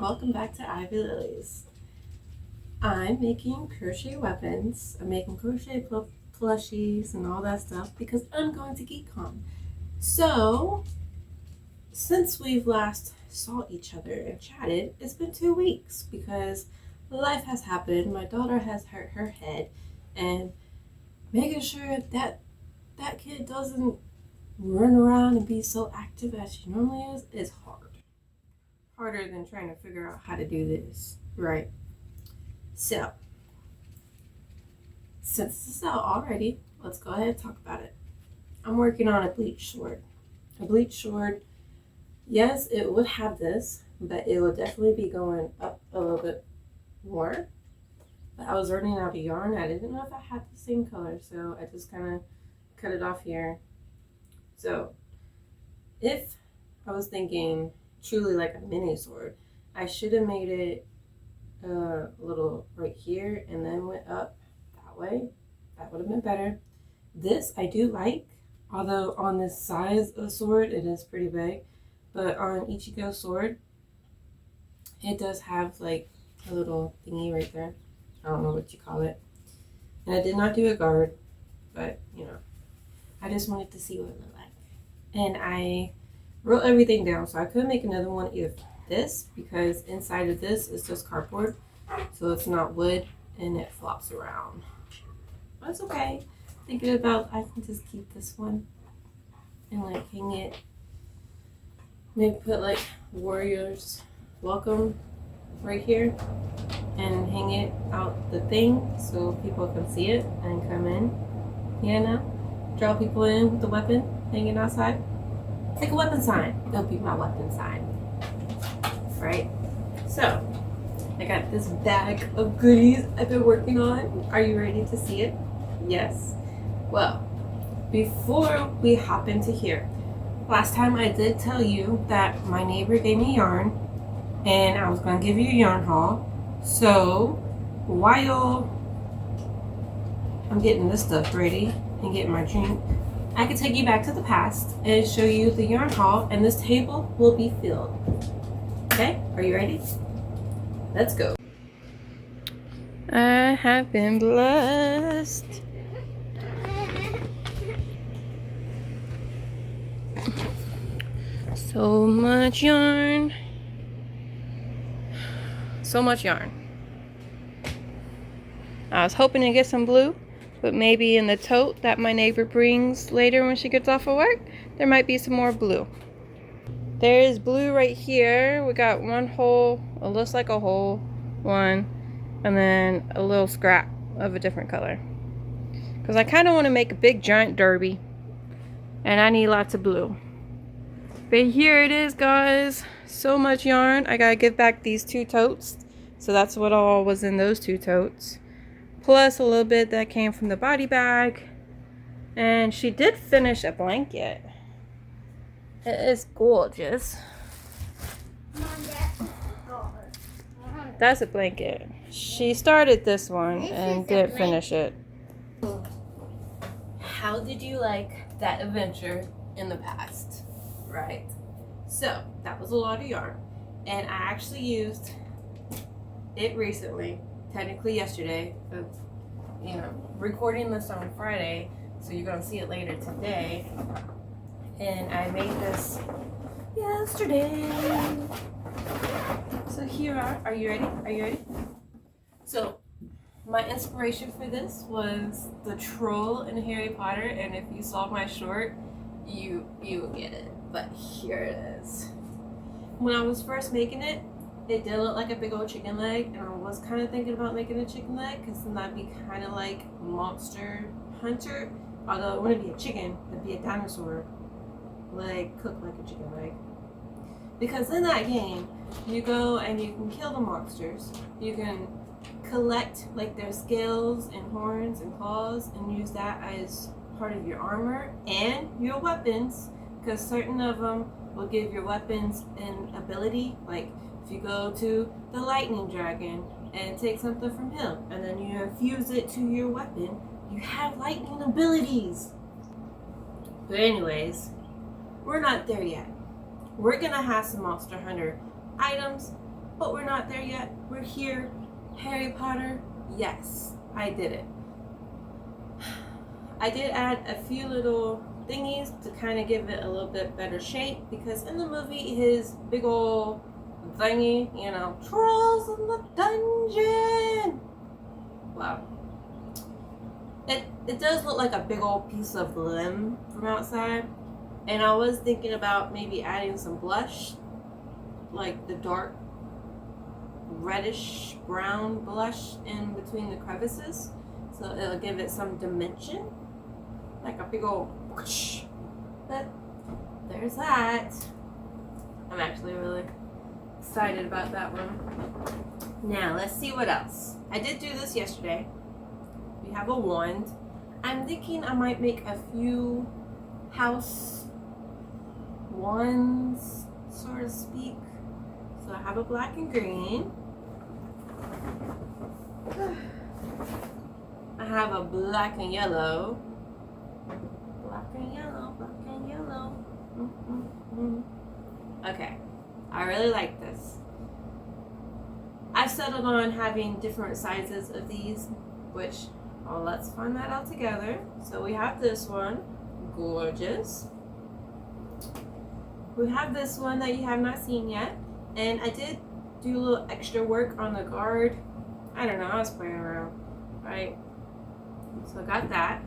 welcome back to Ivy Lilies. I'm making crochet weapons. I'm making crochet plushies and all that stuff because I'm going to Geek'dCon. So, since we've last saw each other and chatted, it's been 2 weeks because life has happened. My daughter has hurt her head, and making sure that kid doesn't run around and be so active as she normally is hard. Harder than trying to figure out how to do this, right? So, since this is out already, let's go ahead and talk about it. I'm working on a Bleach Sword. A Bleach Sword, yes, it would have this, but it would definitely be going up a little bit more. But I was running out of yarn. I didn't know if I had the same color, so I just kind of cut it off here. So, if I was thinking truly like a mini sword, I should have made it a little right here and then went up that way. That would have been better. This I do like, although on this size of sword it is pretty big, but on Ichigo sword it does have like a little thingy right there. I don't know what you call it. And I did not do a guard, but you know, I just wanted to see what it looked like. And I wrote everything down, so I could make another one either this, because inside of this is just cardboard, so it's not wood and it flops around. That's okay. Thinking about, I can just keep this one and like hang it. Maybe put like Warriors Welcome right here and hang it out the thing so people can see it and come in. You know, draw people in with the weapon hanging outside. Like a weapon sign. It'll be my weapon sign. Right? So, I got this bag of goodies I've been working on. Are you ready to see it? Yes. Well, before we hop into here, last time I did tell you that my neighbor gave me yarn and I was going to give you a yarn haul. So, while I'm getting this stuff ready and getting my drink, I can take you back to the past and show you the yarn haul, and this table will be filled. Okay, are you ready? Let's go. I have been blessed. So much yarn. So much yarn. I was hoping to get some blue, but maybe in the tote that my neighbor brings later when she gets off of work, there might be some more blue. There is blue right here. We got one hole, it looks like a hole, one, and then a little scrap of a different color. Because I kind of want to make a big giant derby, and I need lots of blue. But here it is, guys. So much yarn. I gotta give back these 2 totes. So that's what all was in those 2 totes. Plus a little bit that came from the body bag. And she did finish a blanket. It is gorgeous. That's a blanket. She started this one and didn't finish it. How did you like that adventure in the past? Right. So that was a lot of yarn. And I actually used it recently. Technically yesterday, but you know, recording this on Friday, so you're gonna see it later today. And I made this yesterday. So here are you ready? Are you ready? So my inspiration for this was the troll in Harry Potter, and if you saw my short, you will get it. But here it is. When I was first making it, it did look like a big old chicken leg, and I was kind of thinking about making a chicken leg because then that'd be kind of like Monster Hunter. Although it wouldn't be a chicken, it'd be a dinosaur leg cooked like a chicken leg. Because in that game, you go and you can kill the monsters. You can collect like their scales and horns and claws and use that as part of your armor and your weapons, because certain of them will give your weapons an ability. Like if you go to the lightning dragon and take something from him and then you infuse it to your weapon, you have lightning abilities. But anyways, we're not there yet. We're gonna have some Monster Hunter items, but we're not there yet. We're here. Harry Potter. Yes, I did it. I did add a few little thingies to kind of give it a little bit better shape, because in the movie his big old thingy, you know, trolls in the dungeon. Wow. It does look like a big old piece of limb from outside. And I was thinking about maybe adding some blush, like the dark reddish brown blush in between the crevices, so it'll give it some dimension, like a big old whoosh. But there's that. I'm actually really excited about that one. Now let's see what else. I did do this yesterday. We have a wand. I'm thinking I might make a few house wands, so to speak. So I have a black and green. I have a black and yellow. Black and yellow, black and yellow. Okay, I really like this. I've settled on having different sizes of these, which, well, let's find that out together. So we have this one, gorgeous. We have this one that you have not seen yet, and I did do a little extra work on the guard. I don't know, I was playing around, right? So I got that.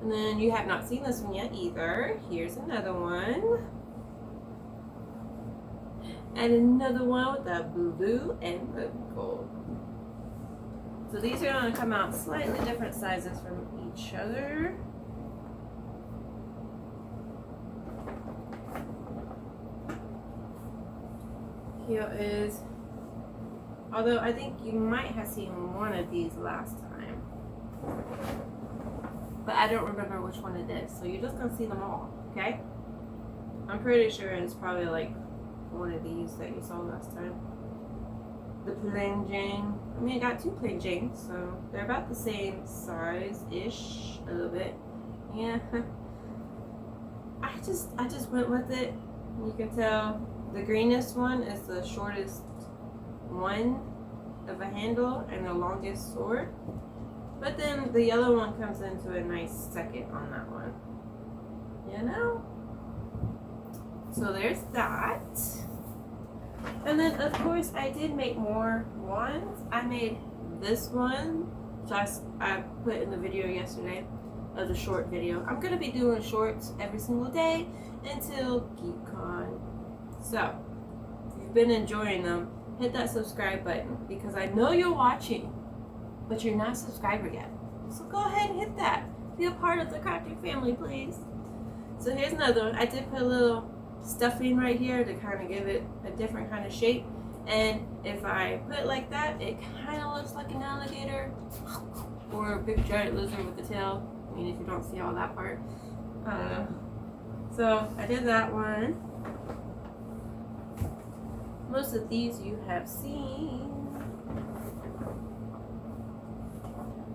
And then you have not seen this one yet either. Here's another one. And another one with the blue and the gold. So these are going to come out slightly different sizes from each other. Here is, although I think you might have seen one of these last time, but I don't remember which one it is, so you're just gonna see them all, okay? I'm pretty sure it's probably like one of these that you saw last time. The plain Jane. I mean, I got two plain Janes, so they're about the same size-ish, a little bit. Yeah. I just went with it. You can tell the greenest one is the shortest one of a handle and the longest sword. But then the yellow one comes into a nice second on that one. You know? So there's that. And then of course I did make more wands. I made this one, which I put in the video yesterday, of the short video. I'm gonna be doing shorts every single day until Geek'dCon. So, if you've been enjoying them, hit that subscribe button, because I know you're watching, but you're not a subscriber yet. So go ahead and hit that. Be a part of the crafting family, please. So here's another one. I did put a little stuffing right here to kind of give it a different kind of shape. And if I put it like that, it kind of looks like an alligator or a big giant lizard with a tail. I mean, if you don't see all that part. I don't know. So I did that one. Most of these you have seen.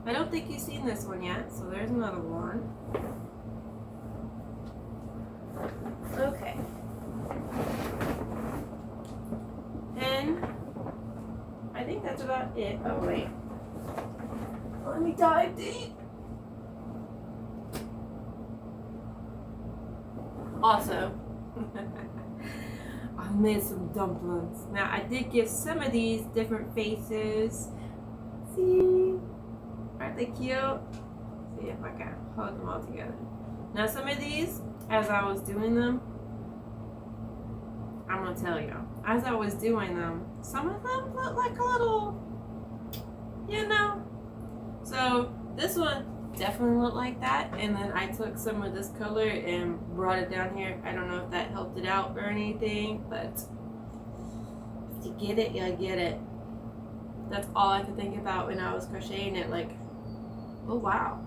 I don't think you've seen this one yet, so there's another one. Okay. And I think that's about it. Oh wait. Let me dive deep. Also, I made some dumplings. Now I did give some of these different faces. See? Aren't they cute? See if I can hold them all together. Now some of these, as I was doing them, I'm gonna tell you, as I was doing them, some of them look like a little, you know. So this one definitely looked like that, and then I took some of this color and brought it down here. I don't know if that helped it out or anything, but if you get it, you'll get it. That's all I could think about when I was crocheting it, like, oh wow,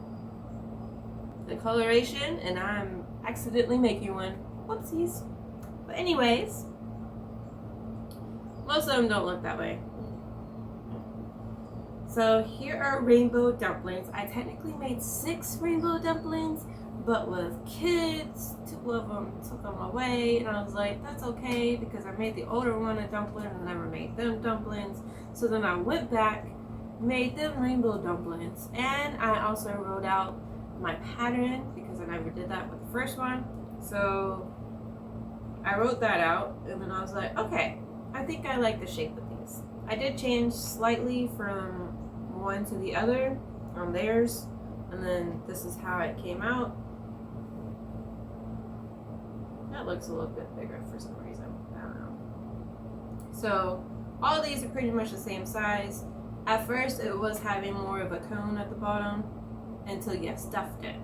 the coloration, and I'm accidentally making one. Whoopsies. But anyways, most of them don't look that way. So here are rainbow dumplings. I technically made 6 rainbow dumplings, but with kids, 2 of them took them away, and I was like, that's okay, because I made the older one a dumpling and never made them dumplings. So then I went back, made them rainbow dumplings, and I also wrote out my pattern because I never did that with the first one. So I wrote that out, and then I was like, okay, I think I like the shape of these. I did change slightly from one to the other on theirs, and then this is how it came out. That looks a little bit bigger for some reason. I don't know. So all of these are pretty much the same size. At first it was having more of a cone at the bottom until you stuffed it,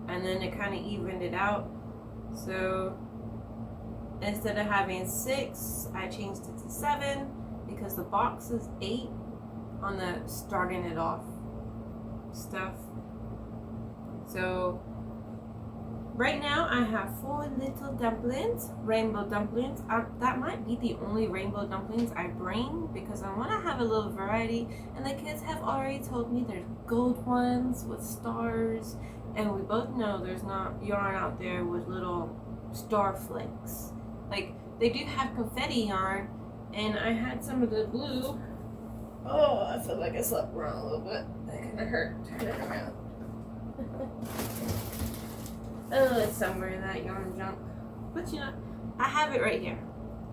and then it kind of evened it out. So instead of having 6, I changed it to 7 because the box is 8 on the starting it off stuff. So right now I have 4 little dumplings, rainbow dumplings. That might be the only rainbow dumplings I bring because I want to have a little variety, and the kids have already told me there's gold ones with stars, and we both know there's not yarn out there with little star flakes. Like, they do have confetti yarn, and I had some of the blue. Oh, I feel like I slept wrong a little bit. That kind of hurt. Turn it around. Oh, it's somewhere in that yarn junk. But you know, I have it right here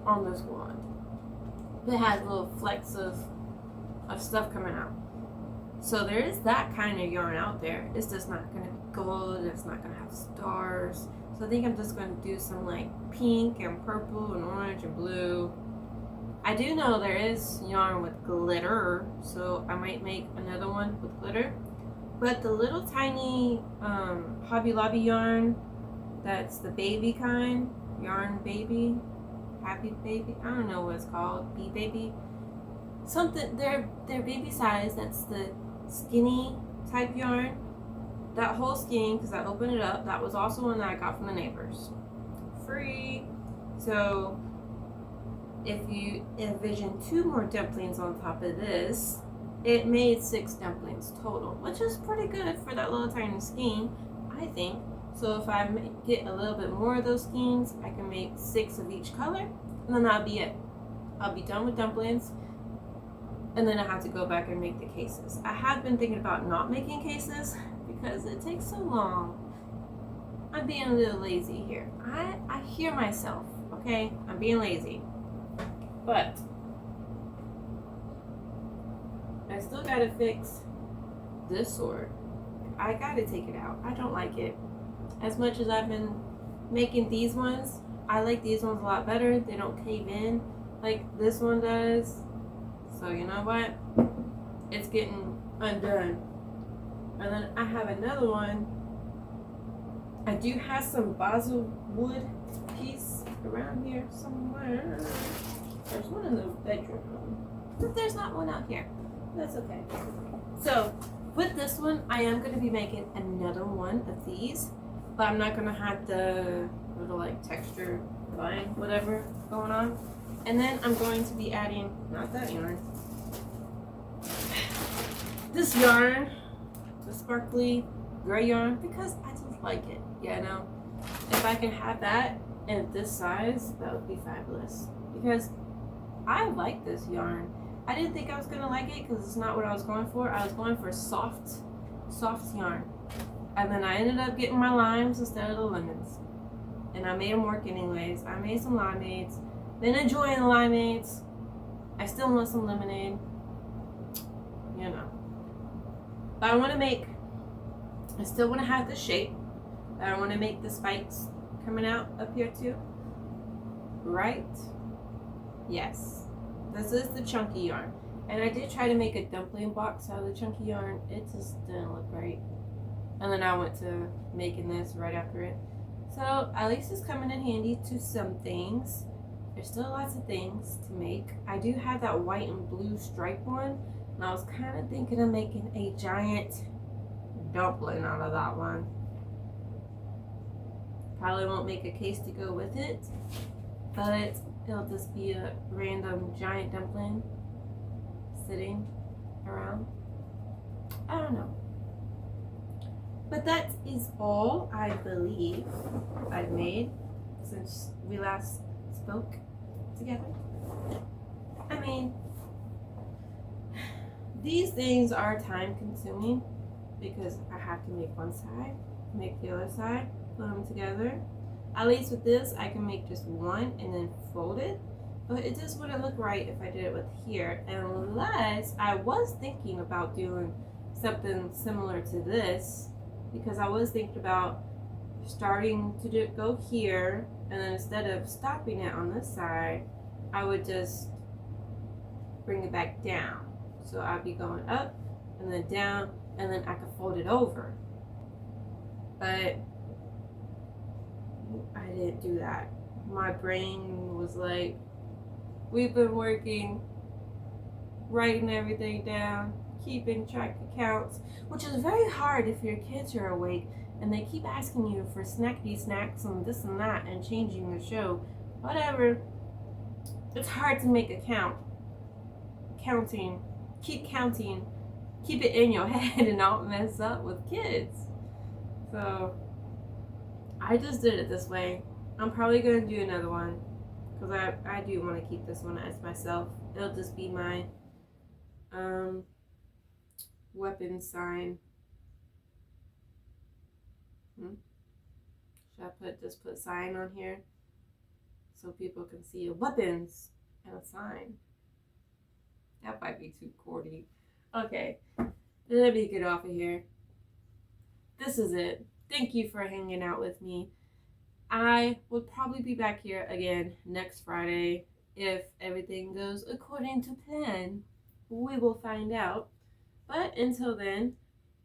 on this wand. It has little flecks of stuff coming out. So there is that kind of yarn out there. It's just not going to be gold. It's not going to have stars. So I think I'm just going to do some like pink and purple and orange and blue. I do know there is yarn with glitter, so I might make another one with glitter. But the little tiny Hobby Lobby yarn, that's the baby kind, yarn baby, happy baby, I don't know what it's called, bee baby. Something, they're baby size, that's the skinny type yarn. That whole skein, because I opened it up, that was also one that I got from the neighbors. Free. So if you envision 2 more dumplings on top of this, it made 6 dumplings total, which is pretty good for that little tiny skein, I think. So if I get a little bit more of those skeins, I can make 6 of each color, and then that'll be it. I'll be done with dumplings, and then I have to go back and make the cases. I have been thinking about not making cases because it takes so long. I'm being a little lazy here. I hear myself, okay? I'm being lazy. But I still gotta fix this sword. I gotta take it out. I don't like it. As much as I've been making these ones, I like these ones a lot better. They don't cave in like this one does. So you know what? It's getting undone. And then I have another one. I do have some basil wood piece around here somewhere. There's one in the bedroom, but there's not one out here. That's okay. So with this one, I am going to be making another one of these, but I'm not going to have the little like texture line, whatever going on. And then I'm going to be adding, not that yarn, this yarn, the sparkly gray yarn, because I just like it. Yeah, I know. If I can have that in this size, that would be fabulous. Because I like this yarn. I didn't think I was gonna like it because it's not what I was going for. I was going for soft yarn. And then I ended up getting my limes instead of the lemons. And I made them work anyways. I made some limeades. Been enjoying the limeades. I still want some lemonade. You know. But I still want to have the shape. I want to make the spikes coming out up here too. Right? Yes. This is the chunky yarn. And I did try to make a dumpling box out of the chunky yarn. It just didn't look right. And then I went to making this right after it. So at least it's coming in handy to some things. There's still lots of things to make. I do have that white and blue stripe one. And I was kind of thinking of making a giant dumpling out of that one. Probably won't make a case to go with it, but it'll just be a random giant dumpling sitting around. I don't know. But that is all I believe I've made since we last spoke together. I mean, these things are time consuming because I have to make one side, make the other side, put them together. At least with this, I can make just one and then fold it. But it just wouldn't look right if I did it with here, unless I was thinking about doing something similar to this, because I was thinking about starting to go here, and then instead of stopping it on this side, I would just bring it back down. So I'd be going up and then down, and then I could fold it over. But I didn't do that. My brain was like, we've been working, writing everything down, keeping track of counts, which is very hard if your kids are awake and they keep asking you for snackety snacks and this and that and changing the show. Whatever. It's hard to make a count. Counting. Keep counting. Keep it in your head and not mess up with kids. So I just did it this way. I'm probably going to do another one because I do want to keep this one as myself. It'll just be my weapon sign. Should I just put sign on here so people can see weapons and a sign? That might be too corny. Okay, let me get off of here. This is it. Thank you for hanging out with me. I will probably be back here again next Friday if everything goes according to plan. We will find out. But until then,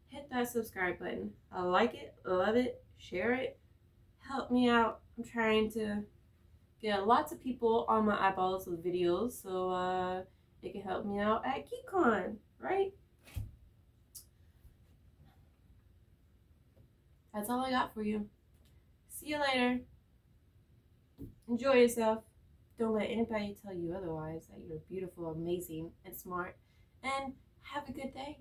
hit that subscribe button. I like it, love it, share it, help me out. I'm trying to get lots of people on my eyeballs with videos so it can help me out at Geek'dCon, right? That's all I got for you. See you later. Enjoy yourself. Don't let anybody tell you otherwise, that you're beautiful, amazing, and smart. And have a good day.